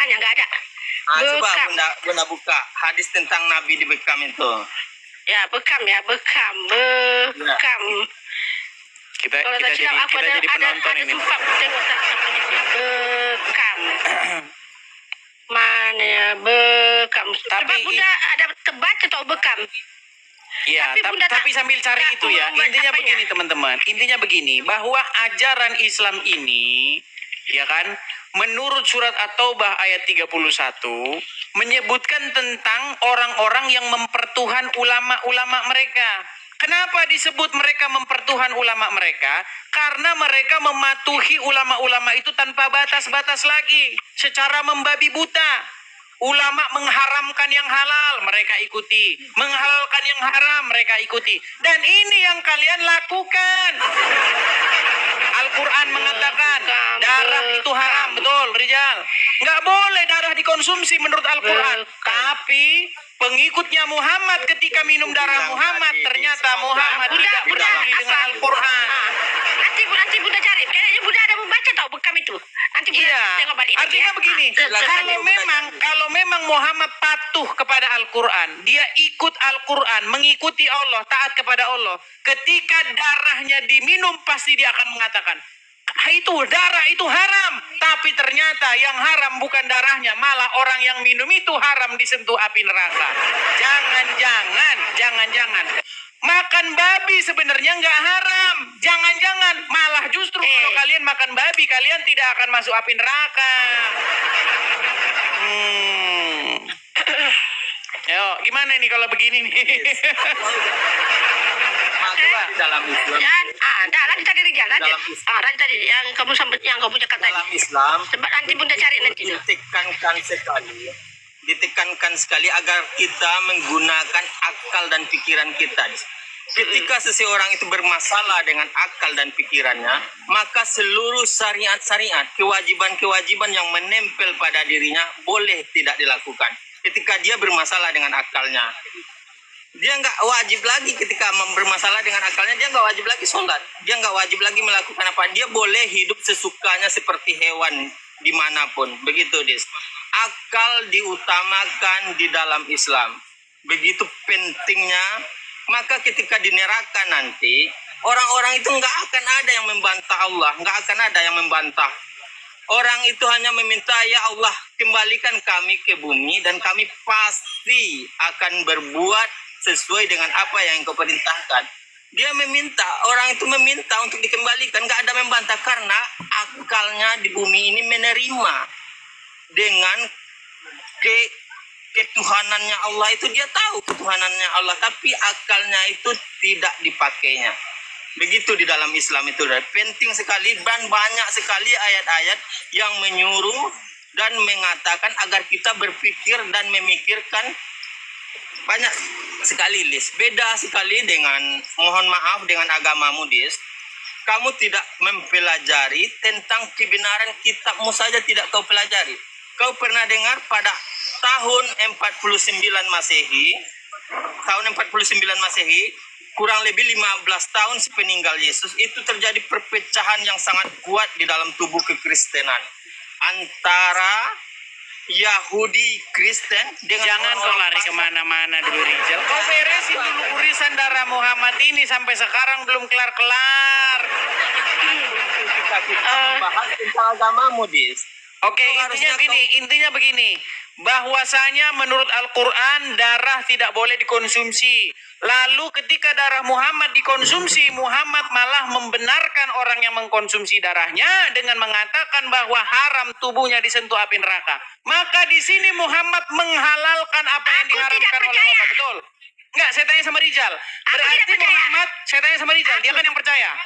tanya, nggak ada. Coba Bunda buka hadis tentang Nabi dibekam itu. Ya, bekam. Kita Kalau jadi penonton ada ini. sumpah, tengok tak bekam. Mana ya, bekam. Tapi Sebab Bunda ada terbaca atau bekam. Iya, tapi sambil cari itu ya. Intinya begini teman-teman. Intinya begini, bahwa ajaran Islam ini, ya kan, menurut surat At-Taubah ayat 31 menyebutkan tentang orang-orang yang mempertuhan ulama-ulama mereka. Kenapa disebut mereka mempertuhan ulama mereka? Karena mereka mematuhi ulama-ulama itu tanpa batas-batas lagi, secara membabi buta. Ulama mengharamkan yang halal, mereka ikuti. Menghalalkan yang haram, mereka ikuti. Dan ini yang kalian lakukan. Al-Quran mengatakan darah itu haram, betul Rizal? Nggak boleh darah dikonsumsi menurut Al-Quran. Tapi pengikutnya Muhammad ketika minum darah Muhammad, ternyata Muhammad tidak peduli dengan Al-Quran. Nanti Bunda cari. Kayaknya Bunda ada membaca tau bekam itu. Nanti Bunda tengok balik. Artinya begini, kalau memang Muhammad patuh kepada Al-Quran, dia ikut Al-Quran, mengikuti Allah, taat kepada Allah. Ketika darahnya diminum, pasti dia akan mengatakan, itu darah itu haram. Tapi ternyata yang haram bukan darahnya, malah orang yang minum itu haram disentuh api neraka. Jangan-jangan makan babi sebenarnya nggak haram. Jangan-jangan malah justru kalau kalian makan babi, kalian tidak akan masuk api neraka. Yo, gimana ini kalau begini nih? Dalam Islam. Nanti tadi Rijal, nanti tadi yang kamu kata. Dalam Islam. Sebab nanti Bunda cari nanti. Ditekankan sekali agar kita menggunakan akal dan pikiran kita. Ketika seseorang itu bermasalah dengan akal dan pikirannya, maka seluruh syariat-syariat, kewajiban-kewajiban yang menempel pada dirinya boleh tidak dilakukan. Ketika dia bermasalah dengan akalnya, dia nggak wajib lagi. Ketika bermasalah dengan akalnya, dia nggak wajib lagi sholat, dia nggak wajib lagi melakukan apa. Dia boleh hidup sesukanya seperti hewan dimanapun. Begitu, Dis. Akal diutamakan di dalam Islam. Begitu pentingnya. Maka ketika di neraka nanti, orang-orang itu nggak akan ada yang membantah Allah, nggak akan ada yang membantah. Orang itu hanya meminta, ya Allah, kembalikan kami ke bumi dan kami pasti akan berbuat sesuai dengan apa yang Engkau perintahkan. Dia meminta, orang itu meminta untuk dikembalikan, nggak ada membantah karena akalnya di bumi ini menerima dengan ketuhanannya Allah. Itu dia tahu ketuhanannya Allah, tapi akalnya itu tidak dipakainya. Begitu di dalam Islam itu penting sekali, dan banyak sekali ayat-ayat yang menyuruh dan mengatakan agar kita berpikir dan memikirkan. Banyak sekali, Lis. Beda sekali dengan, mohon maaf, dengan agamamu, Dis. Kamu tidak mempelajari tentang kebenaran kitabmu saja, tidak kau pelajari. Kau pernah dengar pada tahun 49 Masehi, kurang lebih 15 tahun sepeninggal Yesus, itu terjadi perpecahan yang sangat kuat di dalam tubuh kekristenan antara Yahudi Kristen dengan jangan kau lari kemana-mana dulu, Rizal. Kau beresin dulu urusan darah Muhammad ini, sampai sekarang belum kelar-kelar. Kita membahas tentang agamamu, Dis. Oke, intinya begini, bahwasanya menurut Al-Quran darah tidak boleh dikonsumsi. Lalu ketika darah Muhammad dikonsumsi, Muhammad malah membenarkan orang yang mengkonsumsi darahnya dengan mengatakan bahwa haram tubuhnya disentuh api neraka. Maka di sini Muhammad menghalalkan apa yang diharamkan oleh Allah, betul? Enggak, saya tanya sama Rizal. Berarti Muhammad, saya tanya sama Rizal, dia kan yang percaya.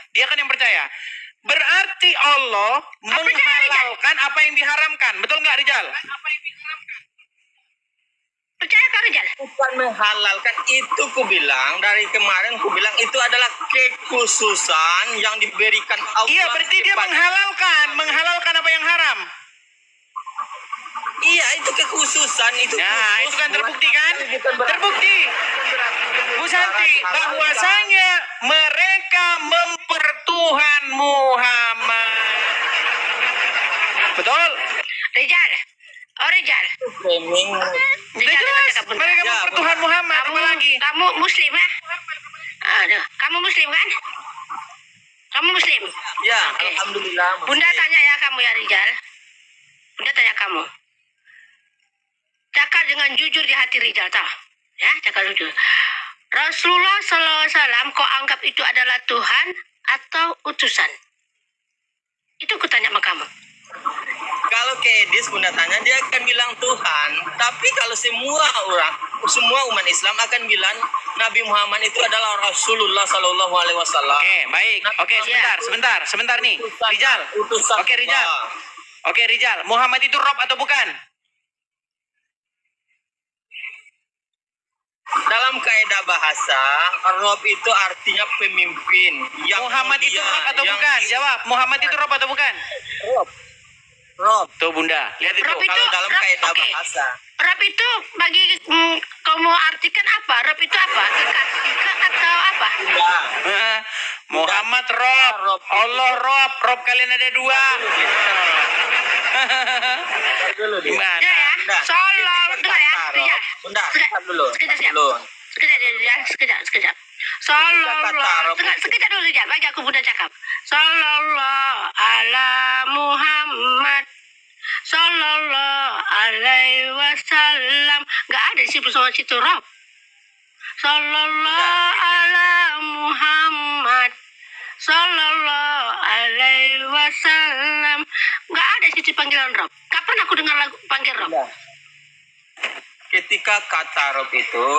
Berarti Allah menghalalkan apa yang diharamkan. Betul nggak, Rizal? Percaya kan, Rizal? Bukan menghalalkan, itu kubilang dari kemarin, kubilang itu adalah kekhususan yang diberikan Allah. Iya, berarti dia menghalalkan apa yang haram. Iya, itu kekhususan itu. Nah, itu kan terbukti kan? Terbukti. Bu Santi, bahwasanya mereka mempertuhan Muhammad. Betul? Rizal, Rijal? Framing. Udah Rijal, jelas. cakap, Bunda. Mereka Ya, mempertuhan Muhammad. Apa lagi? Kamu Muslim ya? Aduh, kamu Muslim kan? Kamu Muslim? Ya, Oke. alhamdulillah. Bunda tanya ya kamu ya Rijal. Bunda tanya kamu. Cakap dengan jujur di hati Rijal, tau? Ya, cakap jujur. Rasulullah SAW kau anggap itu adalah Tuhan atau utusan? Itu ku tanya sama kamu. Kalau ke Edis Bunda tanya, dia akan bilang Tuhan. Tapi kalau semua umat Islam akan bilang Nabi Muhammad itu adalah Rasulullah Sallallahu Alaihi Wasallam. Oke, baik. Oke, sebentar nih. Rijal. Utusan Oke, Rijal. Allah. Oke, Rijal. Muhammad itu Rob atau bukan? Dalam kaidah bahasa, Rob itu artinya pemimpin. Yang Muhammad itu mulia, Rob atau yang bukan? Jawab. Muhammad itu Rob atau bukan? Rob. Tuh, Bunda. Lihat itu. Rob itu- Kalau dalam Rob, kaidah oke. bahasa. Rob itu bagi kamu artikan apa? Rob itu apa? Kekasih atau apa? Bunda. Hah? Muhammad Rob. Allah Rob. Rob kalian ada dua. Bentar dulu deh. Gimana? Ya ya. Bunda, Solo, ketika dengar ya. kata Rijal. Rob, Bunda, Sekejap. bentar dulu. Sekejap, sekejap. Dulu. Sekejap. Sallallahu kata Rob itu- sekejap dulu Rijal. Bagi aku Bunda cakap. Sallallahu ala Muhammad. Sallallahu alaihi wasallam. Enggak ada di situ Rob. Sallallahu ala Muhammad. Sallallahu alaihi wasallam. Enggak ada di situ panggilan Rob. Kapan aku dengar lagu panggil Rob? Bunda. Ketika kata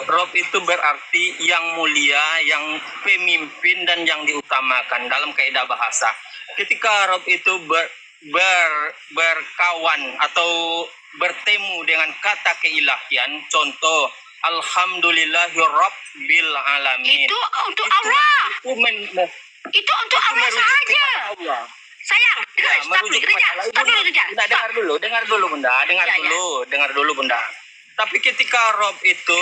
Rob itu berarti yang mulia, yang pemimpin dan yang diutamakan dalam kaidah bahasa. Ketika Rob itu berkawan atau bertemu dengan kata keilahian, contoh Alhamdulillahirabbil alamin. Itu untuk Allah. Itu untuk Allah merujuk saja. kepada Allah. Sayang, dengar, Ya, stop merujuk dulu, kepada Rijal. Allah. Stop dulu, Rijal. Bunda, Stop. dengar dulu Bunda, Ya. dengar dulu Bunda. Tapi ketika Rob itu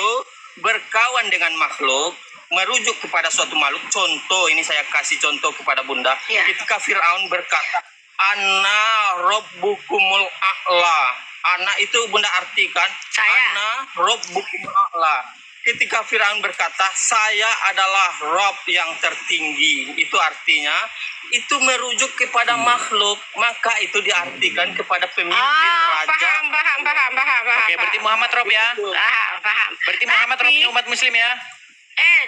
berkawan dengan makhluk, merujuk kepada suatu makhluk, contoh ini saya kasih contoh kepada Bunda. Ya. Ketika Fir'aun berkata, Ana Rabbukumul A'la. Ana itu Bunda artikan, Saya. Ana Rabbukumul A'la. Ketika Fir'aun berkata, saya adalah Rob yang tertinggi. Itu artinya, itu merujuk kepada makhluk. Maka itu diartikan kepada pemimpin, raja. Paham. Oke, berarti Muhammad Rob ya. Paham. Berarti Muhammad Tapi- Robnya umat muslim ya.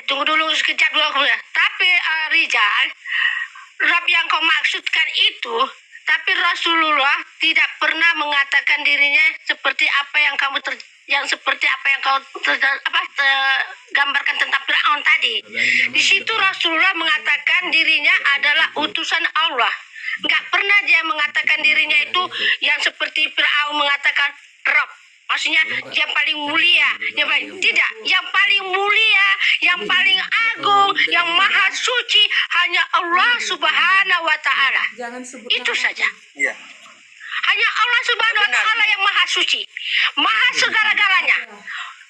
Tunggu dulu sekejap dulu aku ya. Tapi Rijal, Rob yang kau maksudkan itu, tapi Rasulullah tidak pernah mengatakan dirinya seperti apa yang kau gambarkan tentang Fir'aun tadi. Di situ Rasulullah mengatakan dirinya adalah utusan Allah. Nggak pernah dia mengatakan dirinya itu yang seperti Fir'aun mengatakan Rob. Maksudnya yang paling mulia, tidak, yang paling mulia, yang paling agung, yang maha suci hanya Allah Subhanahu wa taala. Jangan sebut Itu nama. saja. Iya. Hanya Allah Subhanahu wa Benar. taala yang maha suci. Maha segala-galanya.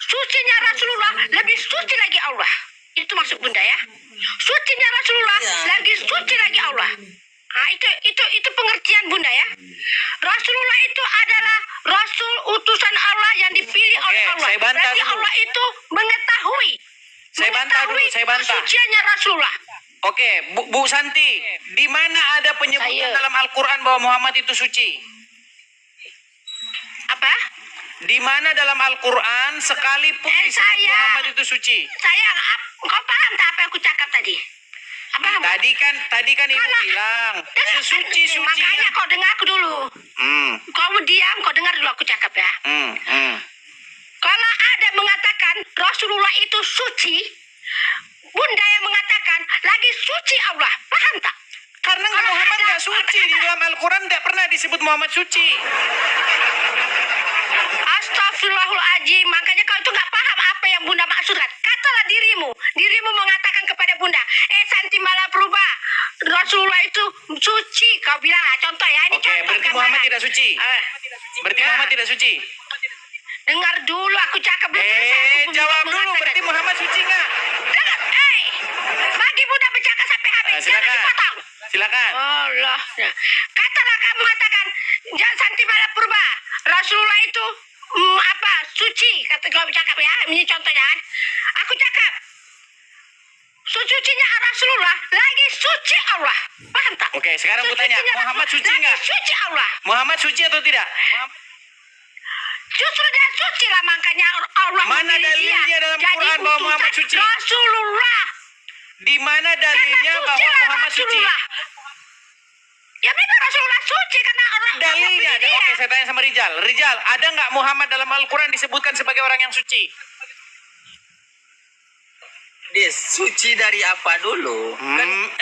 Sucinya Rasulullah lebih suci lagi Allah. Itu maksud Bunda ya. Sucinya Rasulullah Iya. lagi suci lagi Allah. Nah, itu pengertian Bunda ya. Rasulullah itu adalah Rasul utusan Allah yang dipilih Oke, oleh Allah. saya bantah Berarti dulu. Allah itu mengetahui. Saya bantah dulu, saya bantah. Kesuciannya Rasulullah. Oke, Bu Santi, di mana ada penyebutan Saya. dalam Al-Qur'an bahwa Muhammad itu suci? Apa? Di mana dalam Al-Qur'an sekalipun disebut saya. Muhammad itu suci? Sayang, kau paham tak apa yang aku cakap tadi? Apa? Tadi kan Ibu bilang sesuci-suci. Makanya kau dengar aku dulu. Kau diam, kau dengar dulu aku cakap ya. Kalau ada mengatakan Rasulullah itu suci, Bunda yang mengatakan lagi suci Allah. Paham tak? Karena Kalau Muhammad ada- nggak suci di dalam Al-Quran tidak pernah disebut Muhammad suci. Astagfirullahaladzim. Makanya kau itu nggak paham apa yang Bunda maksudkan. Katalah dirimu mengatakan kepada Bunda, Santi malah berubah. Rasulullah itu suci. Kau bilang, contoh ya. Ini Oke, contoh berarti gambaran. Muhammad tidak suci. Berarti Ya. Muhammad tidak suci. Dengar dulu aku cakap belum selesai. Aku Jawab dulu. mengatakan. Berarti Muhammad suci nggak? Dengar, bagi Bunda bercakap sampai habis. Jangan Silakan. dipotong. Silakan. Allah. Katalah kamu mengatakan jangan Santi malah purba. Rasulullah itu suci, kata gue cakap ya, ini contohnya kan. Aku cakap, sucinya Rasulullah lagi suci Allah. Paham tak? Oke, sekarang aku tanya, Muhammad suci nggak? Suci Allah. Muhammad suci atau tidak? Justru dia suci lah, makanya Allah Mana dalilnya dalam Quran bahwa Muhammad suci? Rasulullah. Di mana dalilnya bahwa Muhammad suci? Ya memang Rasulullah suci karena orang Dalilnya, dia. oke saya tanya sama Rijal. Rijal, ada nggak Muhammad dalam Al-Quran disebutkan sebagai orang yang suci? Dia suci dari apa dulu?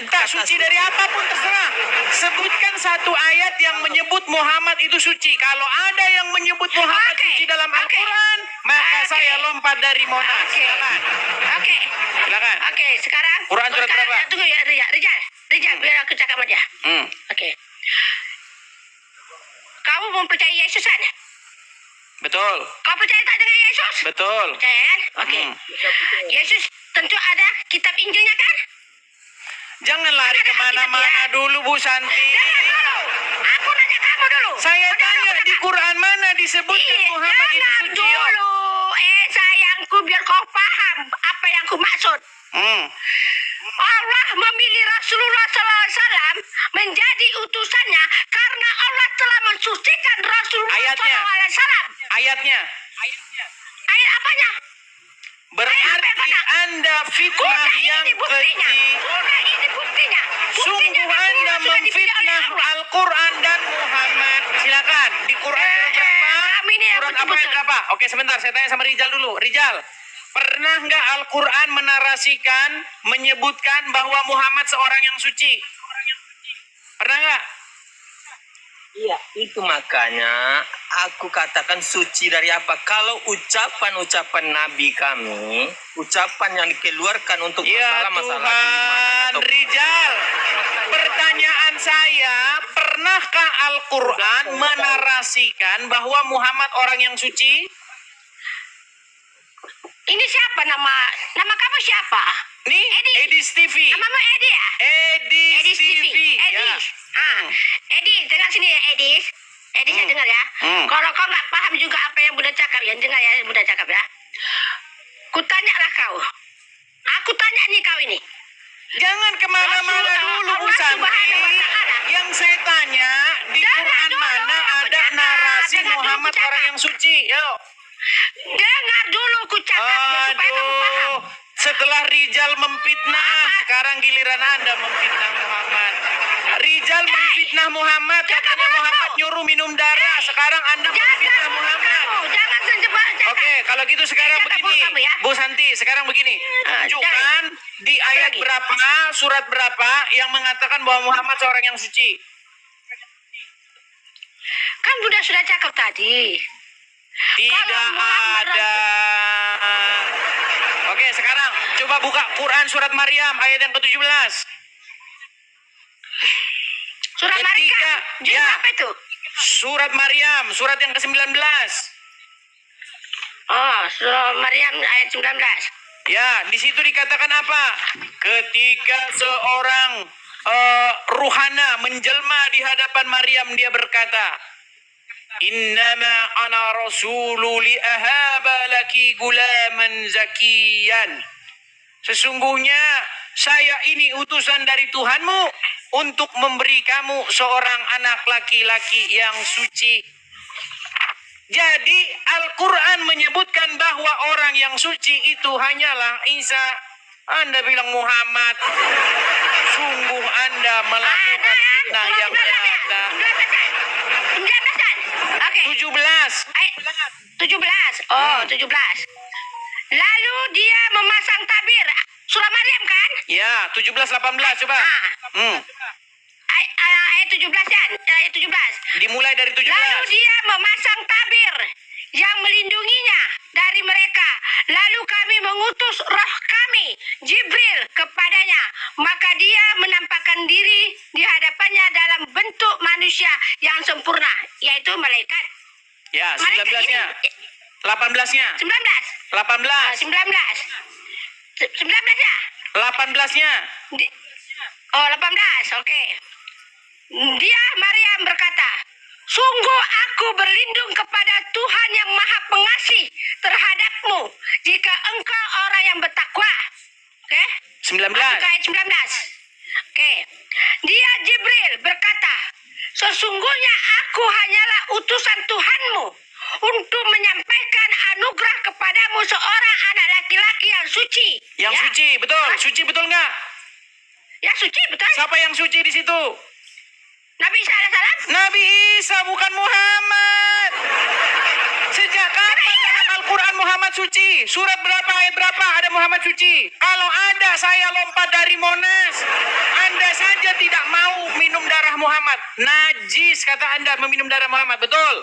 Entah suci dari apapun terserah. Sebutkan satu ayat yang menyebut Muhammad itu suci. Kalau ada yang menyebut Muhammad suci dalam Al-Quran, maka saya lompat dari Monas. Silakan. Silakan. Oke, sekarang Quran surat berapa? Tunggu ya, Rijal, biar aku cakap sama dia. Oke. Kamu mempercayai Yesus kan? Betul. Kau percaya tak dengan Yesus? Betul. Percaya kan? Oke. Yesus tentu ada kitab Injilnya kan? Jangan lari kemana-mana dulu, Bu Santi. Jangan dulu. Aku nanya kamu dulu. Saya tanya di Quran mana disebutkan Muhammad itu Jangan suci? dulu. Sayangku, biar kau paham apa yang ku maksud. Allah memilih Rasulullah SAW menjadi utusannya karena Allah telah mensucikan Rasulullah SAW. Ayatnya. Ayat apanya? Berarti Anda fitnah yang keji. Ini buktinya. Sungguh Anda memfitnah Al-Quran dan Muhammad. Silakan. Di Quran surat berapa? Surat apa ayat berapa? Oke, sebentar. Saya tanya sama Rijal dulu. Rijal, pernah nggak Al-Quran menarasikan, menyebutkan bahwa Muhammad seorang yang suci? Pernah nggak? Iya, itu makanya aku katakan suci dari apa? Kalau ucapan-ucapan Nabi kami, ucapan yang dikeluarkan untuk masalah-masalah Tuhan, Rijal, pertanyaan saya, pernahkah Al-Quran menarasikan bahwa Muhammad orang yang suci? Ini siapa nama kamu siapa? Nih, Edis TV. Namamu Edi ya? Edis TV. Edis. Edis, dengar sini ya Edis. Edis ya dengar ya. Kalau kau nggak paham juga apa yang Bunda cakap, ya dengar ya Bunda cakap ya. Kutanyalah kau. Aku tanya nih kau ini. Jangan kemana-mana dulu, Bu Santi. Yang saya tanya, di Quran mana ada narasi Muhammad orang yang suci? Yo. Dengar dulu ku cakap supaya kamu paham. Setelah Rijal memfitnah, sekarang giliran Anda memfitnah Muhammad. Rijal memfitnah Muhammad, katanya Muhammad nyuruh minum darah. Sekarang Anda memfitnah Muhammad. Jangan terjebak. Oke, kalau gitu sekarang begini, Bu Santi, sekarang begini. Tunjukkan di ayat berapa, surat berapa yang mengatakan bahwa Muhammad seorang yang suci. Kan Bunda sudah cakap tadi. Tidak ada. Oke, sekarang coba buka Quran surat Maryam ayat yang ke-17. Surat Maryam. Ya. Apa itu? Surat Maryam, surat yang ke-19. Oh, Surat Maryam ayat 19. Ya, di situ dikatakan apa? Ketika seorang ruhana menjelma di hadapan Maryam, dia berkata, Innama ana rasulu li ahaba laki gulaman zakiyan. Sesungguhnya saya ini utusan dari Tuhanmu untuk memberi kamu seorang anak laki-laki yang suci. Jadi Al-Quran menyebutkan bahwa orang yang suci itu hanyalah Isa. Anda bilang Muhammad. Sungguh Anda melakukan fitnah yang nyata. 17. 17. Oh, 17. Lalu dia memasang tabir. Surah Maryam kan? Ya, 17 18 coba. Ayat 17 kan? Ayat 17. Dimulai dari 17. Lalu dia memasang tabir yang melindunginya dari mereka. Lalu kami mengutus roh kami, Jibril, kepadanya. Maka dia menampakkan diri di hadapannya dalam bentuk manusia yang sempurna, yaitu malaikat. Ya, 19-nya. 18-nya. 19. 18. 19 ya? 18-nya. 18. Oke. Dia Maryam berkata, sungguh aku berlindung kepada Tuhan yang Maha Pengasih jika engkau orang yang bertakwa. Oke? 19. Masuk ke ayat 19. Oke. Dia Jibril berkata, sesungguhnya aku hanyalah utusan Tuhanmu untuk menyampaikan anugerah kepadamu seorang anak laki-laki yang suci. Yang Ya. suci, betul. Suci betul nggak? Ya suci, betul. Siapa yang suci di situ? Nabi Isa alaihissalam. Nabi Isa, bukan Muhammad. Sejak kapan dalam Al-Quran Muhammad suci? Surat berapa, ayat berapa ada Muhammad suci? Kalau ada, saya lompat dari Monas. Anda saja tidak mau minum darah Muhammad. Najis kata Anda meminum darah Muhammad, betul?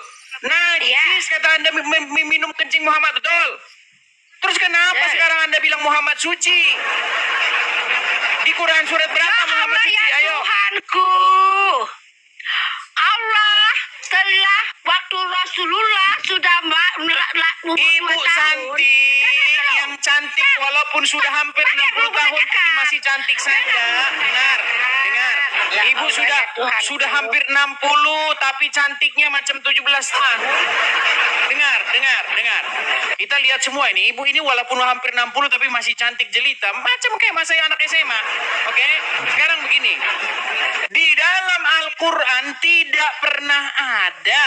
Najis kata Anda minum kencing Muhammad, betul? Terus kenapa sekarang Anda bilang Muhammad suci? Di Quran surat berapa Muhammad suci? Ya Ayo. Tuhanku, Allah telah waktu Rasulullah sudah Ibu cantik, yang cantik walaupun sudah hampir 60 tahun tapi masih cantik saja. Dengar. Ibu sudah hampir 60 tapi cantiknya macam 17 tahun. Dengar. Kita lihat semua ini. Ibu ini walaupun hampir 60 tapi masih cantik jelita. Macam kayak masa anak SMA. Oke? Sekarang begini. Di dalam Al-Quran tidak pernah ada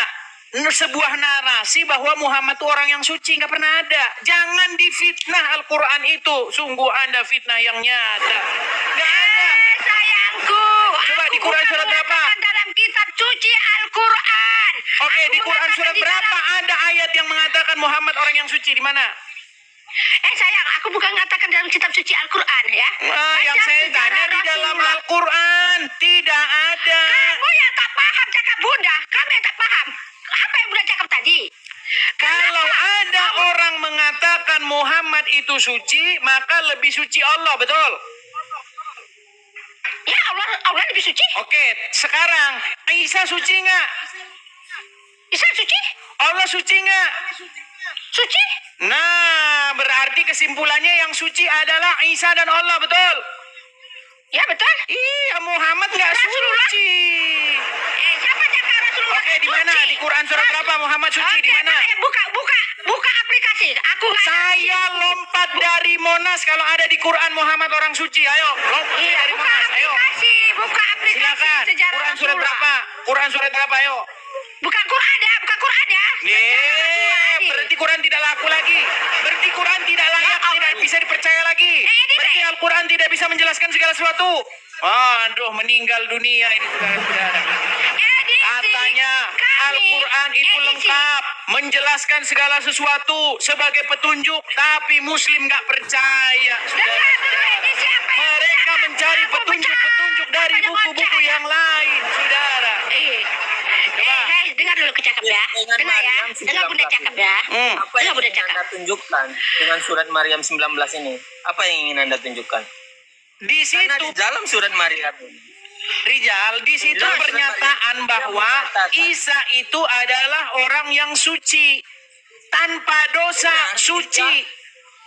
sebuah narasi bahwa Muhammad itu orang yang suci. Nggak pernah ada. Jangan difitnah Al-Quran itu. Sungguh Anda fitnah yang nyata. Nggak ada. Sayangku, Coba di Quran surat berapa? Dalam kitab suci Al-Quran. Oke, di Quran surat berapa ada ayat yang mengatakan Muhammad orang yang suci? Di mana? Sayang, aku bukan mengatakan dalam kitab suci Al-Quran ya. Yang saya tanya di dalam Al-Quran tidak ada. Kamu yang tak paham cakap Bunda. Kamu yang tak paham. Apa yang Bunda cakap tadi? Kalau ada orang mengatakan Muhammad itu suci, maka lebih suci Allah, betul? Ya, Allah lebih suci. Oke, sekarang Isa suci nggak? Isa suci? Allah suci nggak? Suci? Nah, berarti kesimpulannya yang suci adalah Isa dan Allah, betul? Ya, betul. Iya, Muhammad nggak Rasulullah. suci. Siapa cakap Rasulullah? Oke, di mana? Di Quran surat berapa Muhammad suci? Di mana? Buka aplikasi. Aku nggak ada. Saya lompat dari Monas kalau ada di Quran Muhammad orang suci. Ayo, lompat dari Buka Monas. Ayo. buka aplikasi Silakan. sejarah Quran surat Rasulullah. berapa? Quran surat berapa? Ayo. Buka Quran ya. Berarti Quran tidak laku lagi. Berarti Quran tidak layak, tidak bisa dipercaya lagi. Berarti Al-Quran tidak bisa menjelaskan segala sesuatu. Aduh, meninggal dunia ini saudara-saudara. Katanya Al-Quran itu lengkap, menjelaskan segala sesuatu sebagai petunjuk, tapi Muslim nggak percaya. Mereka mencari petunjuk-petunjuk dari buku-buku yang lain, saudara. Coba. Dengar dulu kecakap ya. Dengar ya. Dengar Bunda cakap ya. Apa yang ingin Anda tunjukkan dengan surat Maryam 19 ini? Apa yang ingin Anda tunjukkan? Di Karena situ di dalam surat Maryam ini, Rijal, di situ Jelas, pernyataan Maryam. bahwa Mengatakan. Isa itu adalah orang yang suci, tanpa dosa, Benar, suci.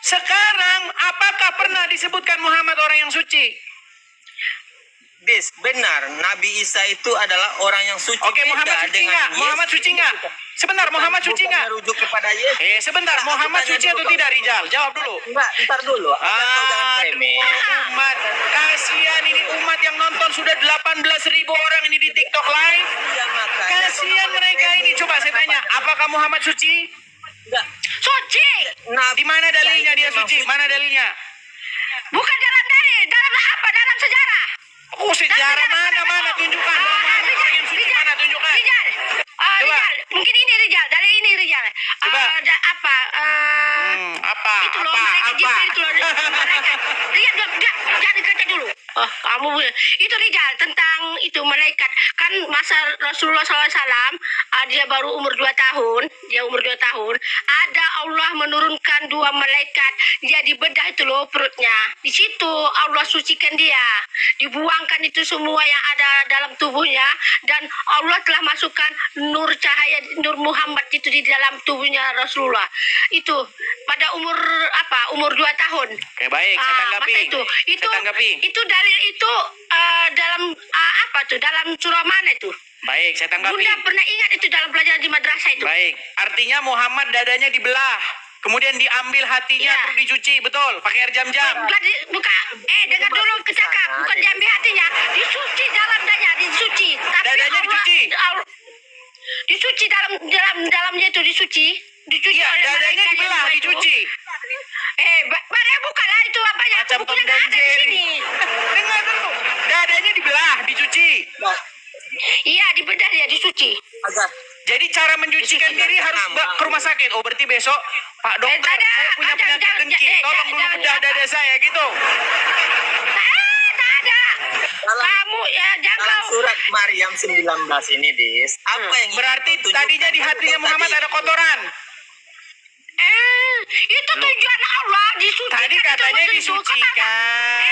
Sekarang, apakah pernah disebutkan Muhammad orang yang suci? benar, Nabi Isa itu adalah orang yang suci. Oke, Muhammad Beda suci dengan nggak? Yesus. Muhammad suci nggak? Sebentar, Muhammad suci nggak? Merujuk kepada Yesus. Sebentar, Muhammad suci atau tidak, Rijal? Jawab dulu. Enggak, ntar dulu. Kau jangan remeh. Umat, kasihan ini umat yang nonton sudah 18.000 orang ini di TikTok live. Iya, makanya. Kasihan mereka ini. Coba saya tanya, apakah Muhammad suci? Enggak. Suci. Di mana dalilnya dia memang suci? Mana dalilnya? Bukan dalam dalil. Dalam apa? Dalam sejarah. Oh, sejarah mana tunjukkan. Muhammad orang yang suci mana tunjukkan. Rijal. Coba. Rijal. Mungkin ini Rijal. Dari ini Rijal. Coba. Apa? Apa? Itu loh, malaikat Jibril itu loh. Malaikat. Rijal, jangan dikata dulu. Oh, kamu itu Rijal tentang itu malaikat. Kan masa Rasulullah SAW, dia baru umur 2 tahun. Dia umur 2 tahun. Ada Allah menurunkan 2 malaikat. Dia dibedah itu loh perutnya. Di situ Allah sucikan dia. Dibuangkan itu semua yang ada dalam tubuhnya. Dan Allah telah masukkan nur cahaya, nur Muhammad itu di dalam tubuhnya Rasulullah. Itu pada umur umur 2 tahun. Oke, baik, saya tanggapi. Masa itu Saya tanggapi. itu dalil itu dalam dalam surah mana itu? Baik, saya tanggapi. Bunda pernah ingat itu dalam pelajaran di madrasah itu. Baik, artinya Muhammad dadanya dibelah. Kemudian diambil hatinya Iya. terus dicuci, betul? Pakai air jam-jam. Dengar dulu cakap, bukan diambil hatinya, dicuci dalam dadanya, dicuci. Tapi Dadanya dicuci? Dicuci dalamnya itu dicuci Iya, oleh dadanya malaikat dibelah, yang dua itu. dicuci. Mana buka lah itu apanya? Macam Aku Tom punya nggak dan ada di Jerry. sini. Dengar dulu. Dadanya dibelah, dicuci. Iya, dibedah dia, dicuci. Agar Jadi cara mencucikan diri harus ke rumah sakit. Oh, berarti besok Pak dokter, saya punya penyakit dengki. Tolong dulu bedah dada saya gitu. Tak ada. Kamu ya dalam jangan. surat Maryam 19 ini, Dis, apa yang Berarti kau tunjukkan? tadinya di hatinya Muhammad ada kotoran. Itu tujuan Allah disucikan. Tadi katanya disucikan.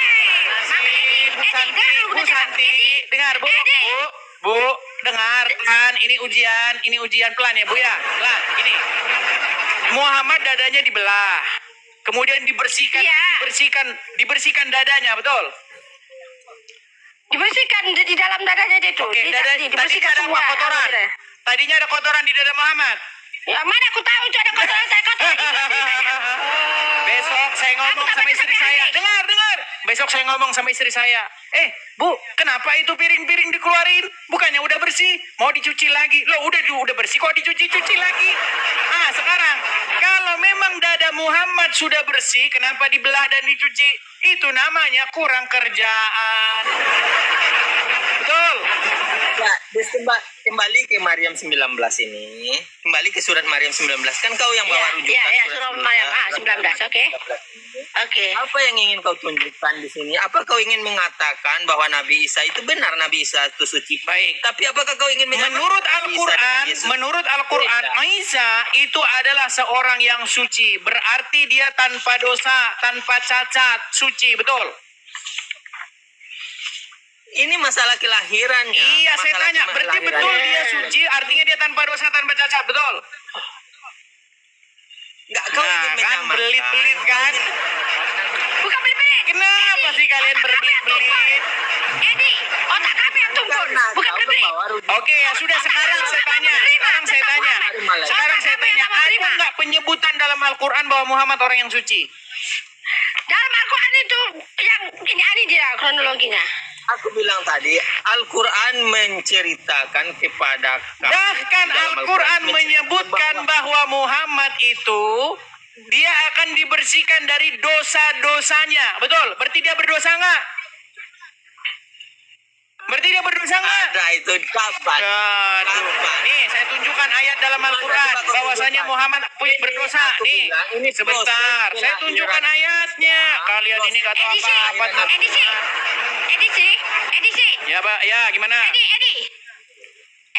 Bu Santi, dengar Bu, Bu, dengarkan. Ini ujian pelan ya Bu ya, pelan. Ini Muhammad dadanya dibelah, kemudian dibersihkan, Iya. dibersihkan dadanya, betul? Dibersihkan di dalam dadanya dia itu. Oke, tadinya Dibersihkan ada semua. apa kotoran? Tadinya ada kotoran di dada Muhammad. Ya mana aku tahu itu ada kotoran saya kotor. Besok saya ngomong Aku tak sama istri pakai saya. hati. Dengar. Besok saya ngomong sama istri saya. Bu, kenapa itu piring-piring dikeluarin? Bukannya udah bersih, mau dicuci lagi. Loh, udah bersih kok dicuci lagi. Ah, sekarang kalau memang dada Muhammad sudah bersih, kenapa dibelah dan dicuci? Itu namanya kurang kerjaan. Betul. Ya, Dis, kembali ke Maryam 19 ini. Kembali ke surat Maryam 19. Kan kau yang bawa rujukan. Ya, surat Maryam 19, oke. Oke. Apa yang ingin kau tunjukkan di sini? Apa kau ingin mengatakan bahwa Nabi Isa itu benar, Nabi Isa itu suci? Baik. Tapi apakah kau ingin menyamakan Menurut Nabi Isa dengan Yesus? Menurut Al-Quran, Isa itu adalah seorang yang suci. Berarti dia tanpa dosa, tanpa cacat, suci, betul? Ini masalah kelahirannya. Iya, saya Masalah tanya, berarti kelahirannya. betul dia suci, artinya dia tanpa dosa, tanpa cacat, betul? Enggak, kau ingin Nah, kan menyamakan. belit-belit kan? Bukan belit-belit. Kenapa sih kalian berbelit-belit? Edi, otak kami yang tumpul. Karena Bukan kau belit-belit. membawa rujukan. Oke, ya sudah, sekarang saya tanya. Ada nggak penyebutan dalam Al-Quran bahwa Muhammad orang yang suci? Dalam Al-Quran itu yang ini dia kronologinya. Aku bilang tadi, Al-Quran menceritakan kepada kami. Bahkan dalam Al-Quran menceritakan menyebutkan bahwa Muhammad itu dia akan dibersihkan dari dosa-dosanya. Betul? Berarti dia berdosa nggak? Berarti dia berdosa nggak? ada itu kapan? Aduh. Nih, saya tunjukkan ayat dalam Al-Quran bahwasanya Muhammad berdosa. Aku Nih, bilang, ini sebentar. proses Saya tunjukkan kelahiran. ayatnya. Kalian ini kata Edisi, apa? edisi. Ya, Pak. Ya, gimana?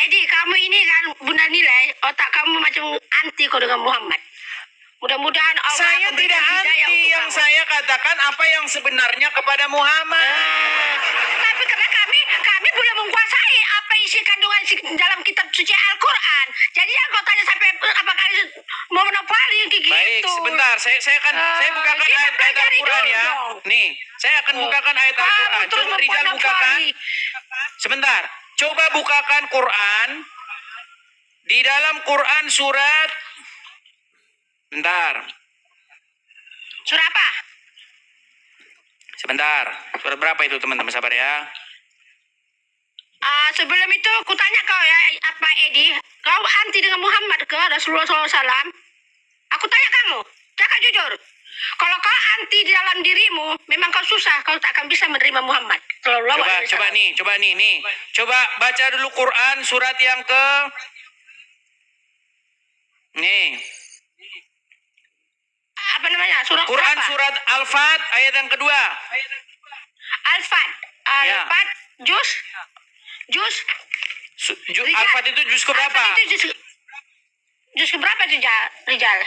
Edi, kamu ini kan bunda nilai otak kamu macam anti kau dengan Muhammad. Mudah-mudahan Allah Saya akan berikan tidak hidayah anti, untuk yang kamu. saya katakan apa yang sebenarnya kepada Muhammad. Tapi karena kami belum menguasai apa isi kandungan dalam kitab suci Al-Quran. Jadi yang kau tanya sampai apakah mau monopoli gitu. Baik, sebentar. Saya bukakan kita ayat pelajari Al-Quran dulu ya. dong. Nih, saya akan bukakan ayat Al-Quran. Kamu terus Coba Rizal bukakan. memmonopoli. Sebentar. Coba bukakan Quran. Di dalam Quran surat. Bentar. Surah apa? Sebentar. Surat berapa itu teman-teman, sabar ya. Sebelum itu aku tanya kau ya, apa Edi, kau anti dengan Muhammad ke Rasulullah SAW? Aku tanya kamu, cakap jujur. Kalau kau anti di dalam dirimu, memang kau susah, kau tak akan bisa menerima Muhammad. Coba nih. Coba baca dulu Quran surat yang ke. Nih. Apa namanya? Surah Quran apa? surat Al-Fat ayat yang kedua. Al-Fat. Ya. Al-Fat, juz. Rijal. Al-Fat itu juz ke berapa? Al-Fat itu juz ke berapa itu, Rijal?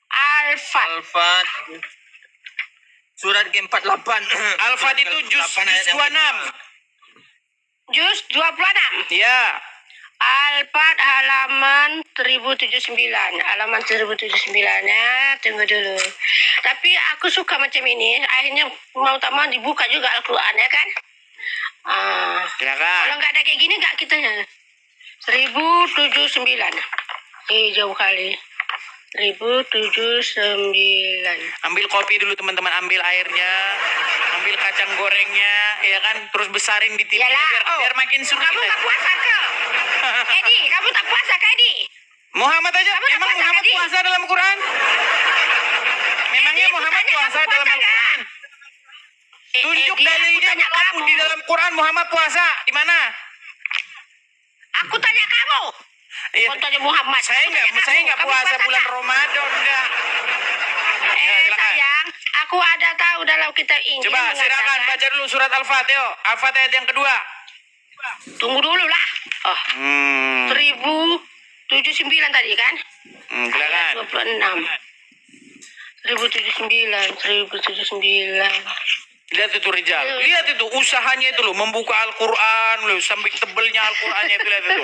Al-Fat. Al-Fat surat ke-48. Al-Fat itu juz 26. Juz 26. Ya. Al-Fat halaman 1079. Halaman 1079-nya tunggu dulu. Tapi aku suka macam ini. Akhirnya mau tak mau dibuka juga Al-Quran ya kan? Silakan. Kalau nggak ada kayak gini nggak kita ya. 1079. Jauh kali. 1079. Ambil kopi dulu teman-teman, ambil airnya, ambil kacang gorengnya, ya kan, terus besarin di TV Yalah, biar makin seru Kamu kita. tak puasa ke? Edi, kamu tak puasa ke, Edi? Muhammad aja, Kamu tak emang puasa, Muhammad Edi? puasa dalam Quran? Memangnya Edi, Muhammad aku tanya, puasa kamu dalam puasa nggak? Al-Quran? Tunjuk Edi, aku dalilnya tanya kamu kamu. di dalam Quran Muhammad puasa di mana? Aku tanya kamu. Iya. Kau tanya Muhammad. Saya Aku tanya nggak kamu. Kamu puasa bulan nggak? Ramadan enggak. Ya, silakan. Sayang, aku ada tahu dalam kitab Injil Coba silakan mengatakan- baca dulu surat Al-Fatih. Al-Fatih ayat yang kedua. Tunggu dulu lah. Oh, 1079 tadi kan? Silakan. Ayat 26. 1079, 1079. Lihat itu Rijal, lihat itu usahanya itu loh, membuka Al-Quran loh, sampai tebelnya Al-Qurannya itu, lihat itu.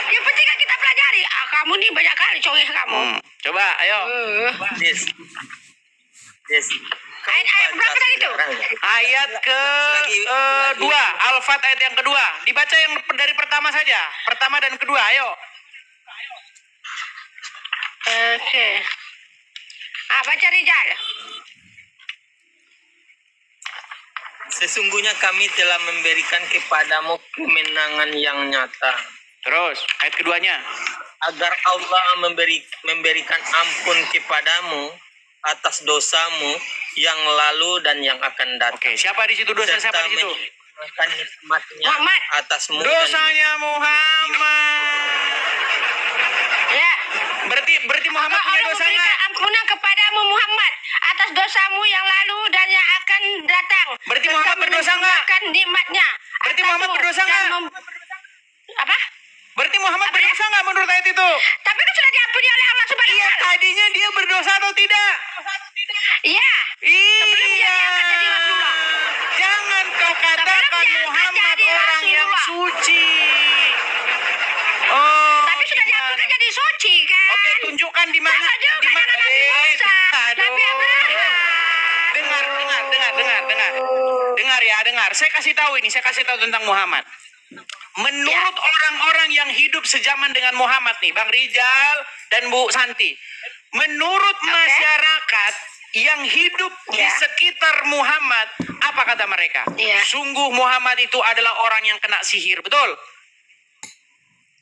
Yang penting kan kita pelajari. Kamu nih banyak kali congeh kamu. Coba, ayo. Yes. Ayat berapa tadi itu? Ayat ke dua, Al-Fat ayat yang kedua. Dibaca yang dari pertama saja, pertama dan kedua, ayo. Oke. Baca Rijal. Sesungguhnya kami telah memberikan kepadamu kemenangan yang nyata, Terus, ayat keduanya. agar Allah memberikan ampun kepadamu atas dosamu yang lalu dan yang akan datang. Oke, siapa di situ dosa? Siapa di situ? menyempurnakan nikmatnya Muhammad. atasmu. Dosanya Muhammad. Ya. Berarti Muhammad punya Allah dosa memberikan nggak? ampunan kepadamu Muhammad atas dosamu yang lalu dan yang akan datang. Berarti Muhammad Serta berdosa nggak? menyempurnakan nikmatnya. Berarti atasmu Muhammad berdosa dan nggak? Apa? Berarti Muhammad Apa ya? berdosa nggak menurut ayat itu? Tapi kan sudah diampuni oleh Allah Subhanahu Iya, wa taala. tadinya dia berdosa atau tidak? Iya. Sebelum dia diangkat jadi Rasulullah. Jangan kau katakan Sebelum dia Muhammad jadi orang yang Rasulullah. suci. Oh, Tapi sudah gimana? diampuni jadi suci kan? Oke, tunjukkan di mana. Sama juga Di mana? dengan Nabi Musa, Nabi Abraham. Dengar. Dengar ya, dengar. Saya kasih tahu tentang Muhammad. Menurut orang-orang yang hidup sejaman dengan Muhammad nih, Bang Rijal dan Bu Santi. Menurut masyarakat yang hidup di sekitar Muhammad, apa kata mereka? Iya. Sungguh Muhammad itu adalah orang yang kena sihir, betul?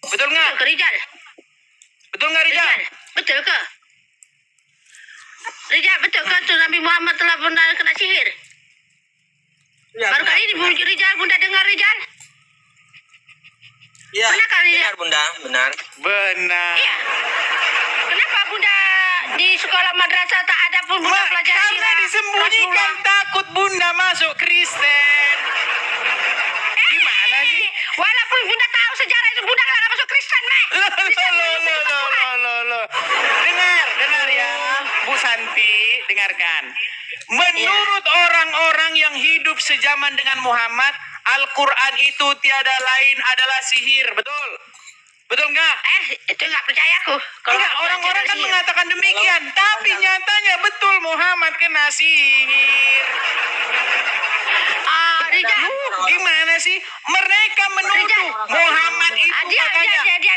Betul nggak? Betul ke Rijal? Betul nggak Rijal? Betul ke? Rijal, betul ke tuh Nabi Muhammad telah pernah kena sihir? Ya, Baru kali ini Rijal, Bunda dengar Rijal? Ya, Benar kali ya? benar Bunda, benar. Benar. Iya. Kenapa Bunda di sekolah madrasah tak ada pun Bunda pelajari Karena sirah disembunyikan, takut Bunda masuk Kristen. Gimana sih? Walaupun Bunda tahu sejarah itu Bunda nggak masuk Kristen, Meh. Loh. Dengar ya, Bu Santi, dengarkan. Menurut orang-orang yang hidup sejaman dengan Muhammad, Al-Quran itu tiada lain adalah sihir, betul? Betul nggak? Itu nggak percaya aku. Enggak, orang-orang kan mengatakan demikian, tapi nyatanya betul Muhammad kena sihir. Rijal. Gimana sih? Mereka menuduh Muhammad itu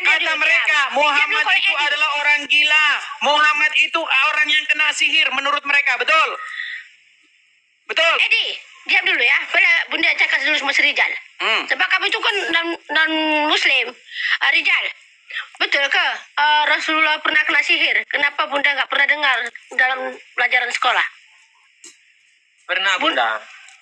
kata mereka Muhammad itu adalah orang gila. Muhammad itu orang yang kena sihir menurut mereka, betul? Betul? Edi, diam dulu ya. Bunda cakap dulu sama si Rijal. Sebab kamu itu kan non-muslim. Rijal, betul ke Rasulullah pernah kena sihir? Kenapa Bunda nggak pernah dengar dalam pelajaran sekolah? Pernah Bunda.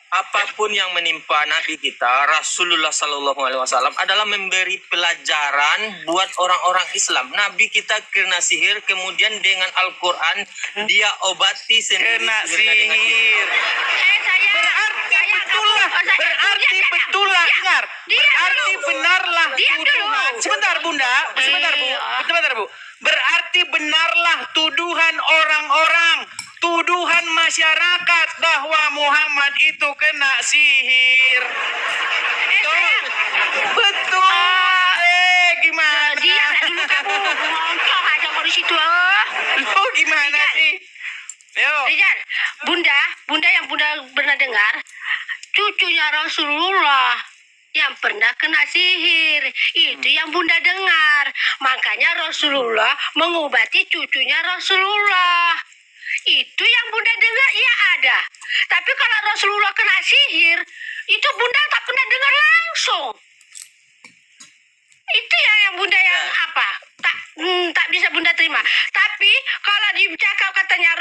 Apapun yang menimpa Nabi kita Rasulullah Sallallahu Alaihi Wasallam adalah memberi pelajaran buat orang-orang Islam. Nabi kita kena sihir, kemudian dengan Al-Quran dia obati sendiri. Kena sihirnya dengan sihir. Berarti betul lah, dengar. Berarti benarlah tuduhan. Sebentar Bunda, sebentar Bu. Berarti benarlah tuduhan orang-orang, tuduhan masyarakat bahwa Muhammad itu kena sihir. Betul. Gimana? Diam dulu kamu. Ngomong aja mau di situ. Lo gimana sih? Yo. Rijal, Bunda yang Bunda pernah dengar, cucunya Rasulullah yang pernah kena sihir. Itu yang Bunda dengar. Makanya Rasulullah mengobati cucunya Rasulullah. Itu yang Bunda dengar, iya ada. Tapi kalau Rasulullah kena sihir, itu Bunda tak pernah dengar langsung. Itu yang Bunda yang apa? Tak bisa Bunda terima. Tapi kalau dicakap katanya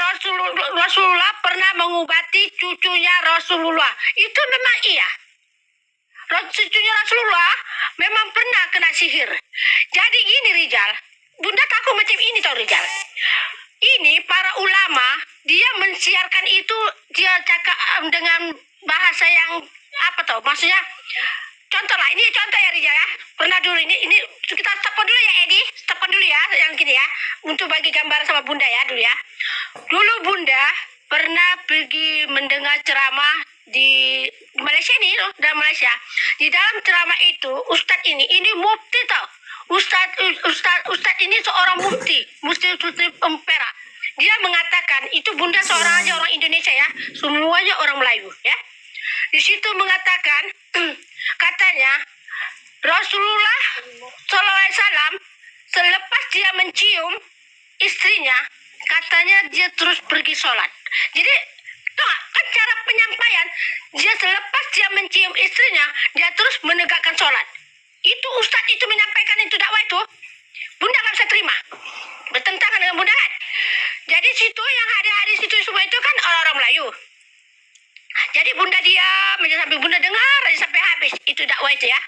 Rasulullah pernah mengobati cucunya Rasulullah, itu memang iya. Cucunya Rasulullah memang pernah kena sihir. Jadi gini Rijal, Bunda takut macam ini tau Rijal. Ini para ulama dia mensiarkan itu, dia cakap dengan bahasa yang apa tau? Maksudnya contoh lah, ini contoh ya Rijal ya. Pernah dulu ini kita stopkan dulu ya Edi, stopkan dulu ya yang gini ya, untuk bagi gambar sama Bunda ya dulu ya. Dulu Bunda pernah pergi mendengar ceramah di Malaysia ini loh, dalam Malaysia. Di dalam ceramah itu Ustadz ini mufti tau. Ustadz ini seorang mufti Perak. Dia mengatakan, itu Bunda seorang aja orang Indonesia ya, semuanya orang Melayu ya. Di situ mengatakan, katanya Rasulullah SAW selepas dia mencium istrinya, katanya dia terus pergi sholat. Jadi kan cara penyampaian, dia selepas dia mencium istrinya, dia terus menegakkan sholat. Itu Ustadz itu menyampaikan itu dakwah itu, Bunda nggak bisa terima, bertentangan dengan Bunda kan. Jadi situ yang hadis-hadis itu semua itu kan orang-orang Melayu. Jadi Bunda diam sampai Bunda dengar sampai habis itu dakwah itu ya.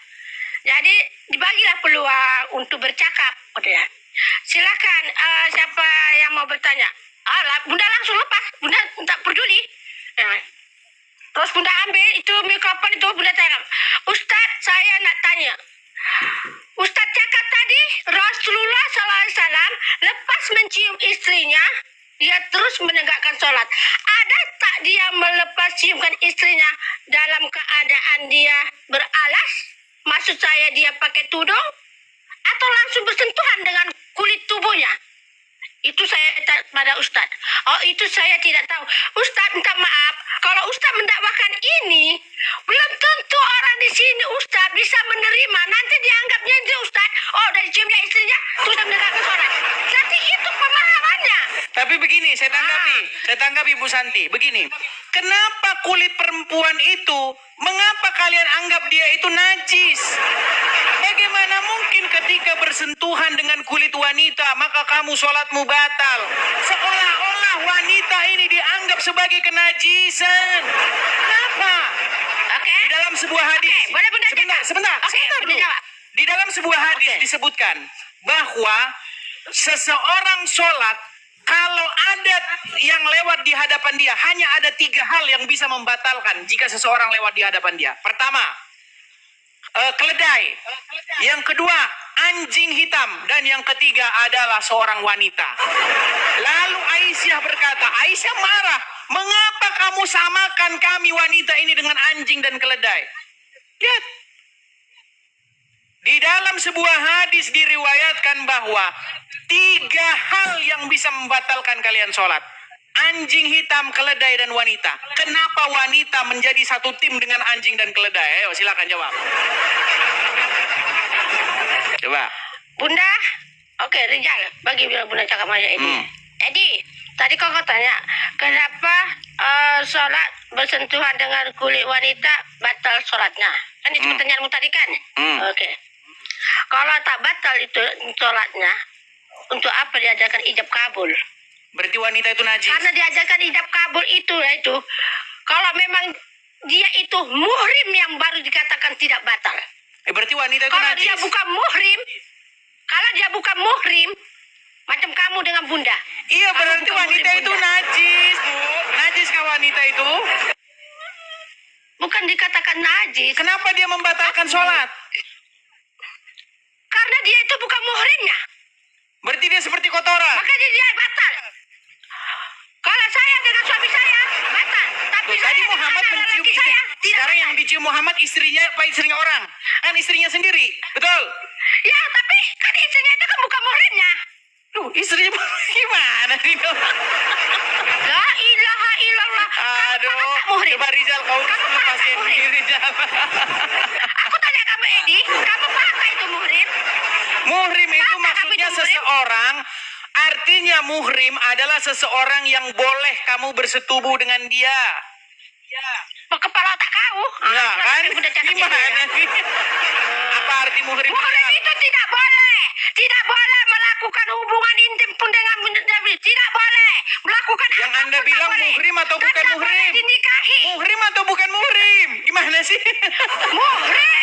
Jadi dibagilah peluang untuk bercakap. Ya. Silakan siapa yang mau bertanya. Bunda langsung lepas, Bunda tak peduli. Nah, terus Bunda ambil itu mikrofon itu, Bunda tanya, Ustadz saya nak tanya. Ustadz cakap tadi Rasulullah SAW lepas mencium istrinya, dia terus menegakkan sholat. Ada tak dia melepas ciumkan istrinya dalam keadaan dia beralas? Maksud saya dia pakai tudung? Atau langsung bersentuhan dengan kulit tubuhnya? Itu saya tanya pada Ustadz. Oh itu saya tidak tahu. Ustadz minta maaf, kalau Ustadz mendakwakan ini, belum tentu orang di sini Ustadz bisa menerima. Nanti dianggapnya dia Ustadz, oh dari ciumnya istrinya, terus menegakkan sholat. Jadi itu pemahamannya. Tapi begini, saya tanggapi Bu Santi. Begini, kenapa kulit perempuan itu, mengapa kalian anggap dia itu najis? Bagaimana mungkin ketika bersentuhan dengan kulit wanita, maka kamu sholatmu batal? Seolah-olah wanita ini dianggap sebagai kenajisan. Kenapa? Okay. Di dalam sebuah hadis. Okay, boleh Bunda cakap? Sebentar dulu. Di dalam sebuah hadis disebutkan bahwa seseorang sholat, kalau ada yang lewat di hadapan dia, hanya ada 3 hal yang bisa membatalkan jika seseorang lewat di hadapan dia. Pertama, keledai. Yang kedua, anjing hitam. Dan yang ketiga adalah seorang wanita. Lalu Aisyah berkata, Aisyah marah, mengapa kamu samakan kami wanita ini dengan anjing dan keledai? Lihat. Di dalam sebuah hadis diriwayatkan bahwa 3 hal yang bisa membatalkan kalian sholat. Anjing hitam, keledai, dan wanita. Kenapa wanita menjadi satu tim dengan anjing dan keledai? Ayo silakan jawab. Coba. Bunda, oke Rijal, bagi bilang Bunda cakap aja ini. Edi, tadi kau tanya, kenapa sholat bersentuhan dengan kulit wanita batal sholatnya? Kan itu pertanyaanmu tadi kan? Oke. Kalau tak batal itu sholatnya, untuk apa diajarkan ijab kabul? Berarti wanita itu najis. Karena diajarkan ijab kabul itu, kalau memang dia itu muhrim yang baru dikatakan tidak batal. Berarti wanita itu kalau najis. Kalau dia bukan muhrim, macam kamu dengan Bunda. Iya, berarti wanita itu najis, Bu. Najis kah wanita itu? Bukan dikatakan najis. Kenapa dia membatalkan sholat? Karena dia itu bukan muhrimnya. Berarti dia seperti kotoran. Makanya dia batal. Kalau saya dengan suami saya batal. Tapi tadi Muhammad mencium istri. Sekarang yang dicium Muhammad istrinya apa istrinya orang? Kan istrinya sendiri. Betul? Ya, tapi kan istrinya itu kan bukan muhrimnya. Duh, istrinya gimana itu? La ilaha illallah. Aduh, Muhrim. coba Rizal kau lepasin muhrim. Rizal. Aku tanya kamu Edi, kamu paham nggak itu muhrim? Muhrim itu Paham nggak kamu maksudnya itu muhrim? seseorang, artinya muhrim adalah seseorang yang boleh kamu bersetubuh dengan dia. Kepala otak kau. Ya kan? Udah cakap Gimana gitu ya. sih? Apa arti muhrim? Muhrim itu tidak boleh. Tidak boleh melakukan hubungan intim pun dengan tidak boleh melakukan Yang apapun Anda tak bilang boleh. muhrim atau bukan Tidak boleh muhrim? dinikahi. Muhrim atau bukan muhrim? Gimana sih? Muhrim.